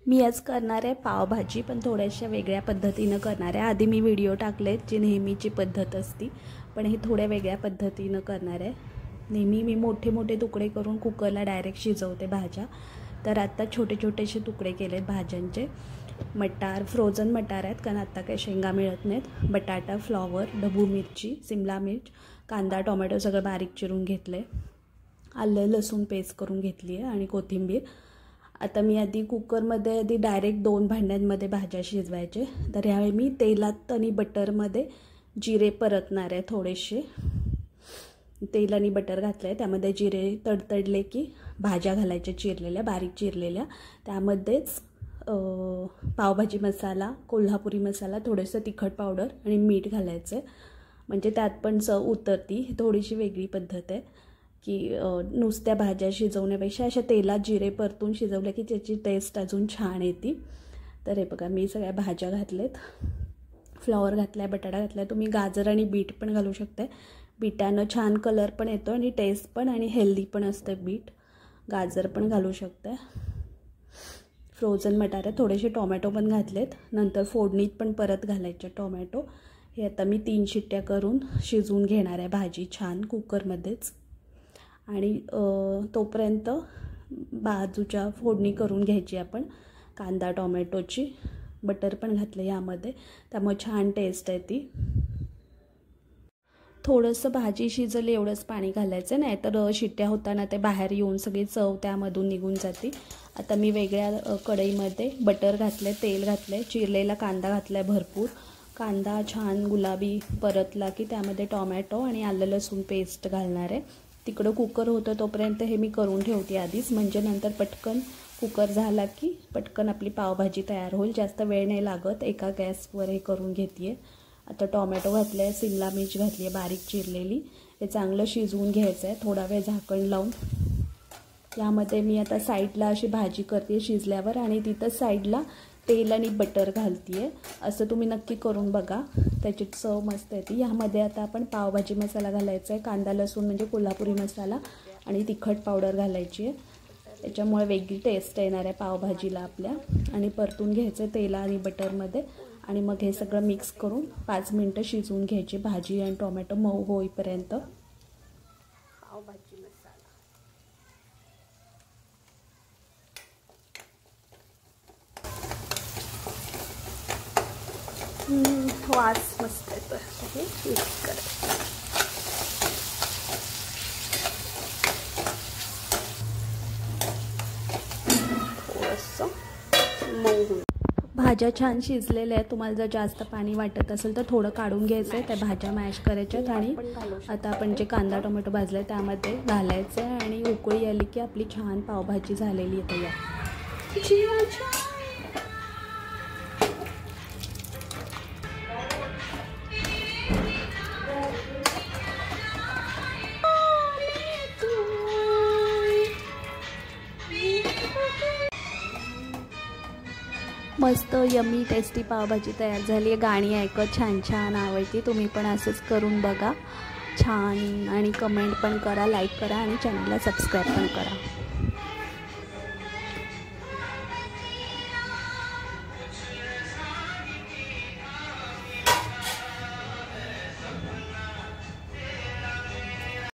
मी आज करणार आहे पावभाजी, पण थोड्याशा वेगळ्या पद्धतीनं करणार आहे। आधी मी व्हिडिओ टाकलेत जी नेहमीची पद्धत असती, पण हे थोड्या वेगळ्या पद्धतीनं करणार आहे। नेहमी मी मोठे मोठे तुकडे करून कुकरला डायरेक्ट शिजवते भाज्या, तर आता छोटे छोटेसे तुकडे केलेत भाज्यांचे। मटार, फ्रोझन मटार आहेत कारण आता काही शेंगा मिळत नाहीत। बटाटा, फ्लॉवर, ढबू मिरची, सिमला मिर्च, कांदा, टोमॅटो सगळं बारीक चिरून घेतले। आलं लसूण पेस्ट करून घेतली आहे आणि कोथिंबीर। आता मी आधी कुकरमध्ये डायरेक्ट 2 भांड्यांमध्ये भाज्या शिजवायचे, तर यावेळी मी तेलात आणि बटरमध्ये जिरे परतणार आहे। थोडेसे तेल आणि बटर घातले, त्यामध्ये जिरे तडतडले की भाज्या घालायच्या चिरलेल्या, बारीक चिरलेल्या। त्यामध्येच पावभाजी मसाला, कोल्हापुरी मसाला, थोडंसं तिखट पावडर आणि मीठ घालायचं, म्हणजे त्यात पण चव उतरती। थोडीशी वेगळी पद्धत आहे की नुसत्या भाज्या शिजवण्यापेक्षा अशा तेलात जिरे परतून शिजवल्या की त्याची टेस्ट अजून छान येते। तर हे बघा मी सगळ्या भाज्या घातलेत, फ्लॉवर घातलाय, बटाटा घातलाय, तुम्ही गाजर आणि बीट पण घालू शकताय। बीटानं छान कलर पण येतो आणि टेस्ट पण आणि हेल्दी पण असतं बीट। गाजर पण घालू शकताय। फ्रोझन मटार, थोडेसे टोमॅटो पण घातलेत, नंतर फोडणीत पण परत घालायचे टोमॅटो। हे आता मी 3 शिट्ट्या करून शिजवून घेणार आहे भाजी छान कुकरमध्येच। आणि तोपर्यंत बाजूच्या फोडणी करून घ्यायची आपण कांदा टोमॅटोची। बटर पण घातलं यामध्ये, त्यामुळे छान टेस्ट आहे ती। थोडंसं भाजी शिजली एवढंच पाणी घालायचं, नाही तर शिट्ट्या होताना ते बाहेर येऊन सगळी चव त्यामधून निघून जाते। आता मी वेगळ्या कढईमध्ये बटर घातले, तेल घातले, चिरलेला कांदा घातलाय भरपूर। कांदा छान गुलाबी परतला की त्यामध्ये टोमॅटो आणि आलं लसूण पेस्ट घालणार आहे। तिकडं कुकर होतं तोपर्यंत हे मी करून ठेवते आधीच, म्हणजे नंतर पटकन कुकर झाला की पटकन आपली पावभाजी तयार होईल, जास्त वेळ नाही लागत। एका गॅसवर हे करून घेते। आता टोमॅटो घातले आहे, सिमला मिर्च घातली आहे बारीक चिरलेली, हे चांगलं शिजवून घ्यायचं आहे थोडा वेळ झाकण लावून। यामध्ये मी आता साईडला अशी भाजी करते शिजल्यावर, आणि तिथं साईडला तेल आणि बटर घालते आहे। असं तुम्ही नक्की करून बघा, त्याची चव मस्त येते। यामध्ये आता आपण पावभाजी मसाला घालायचा आहे, कांदा लसूण म्हणजे कोल्हापुरी मसाला आणि तिखट पावडर घालायची आहे, त्याच्यामुळे वेगळी टेस्ट येणार आहे पावभाजीला आपल्या। आणि परतून घ्यायचं तेला आणि बटरमध्ये, आणि मग हे सगळं मिक्स करून 5 मिनटं शिजवून घ्यायची भाजी आणि टोमॅटो मऊ होईपर्यंत। पावभाजी मसाला वास मस्त येतो, हे मिक्स करायचं। थोडंसं मऊ भाज्या छान शिजलेल्या आहेत। तुम्हाला जर जास्त पाणी वाटत असेल तर थोडं काढून घ्यायचं आहे, त्या भाज्या मॅश करायच्यात। आणि आता आपण जे कांदा टोमॅटो भाजले त्यामध्ये घालायचं आहे, आणि उकळी आली की आपली छान पावभाजी झालेली आहे तयार। मस्त यमी टेस्टी पावभाजी तयार झाली आहे। गाणी ऐकत छान छान आवडती, तुम्ही पण असंच करून बघा छान, आणि कमेंट पण करा, लाईक करा आणि चॅनलला सबस्क्राईब पण करा।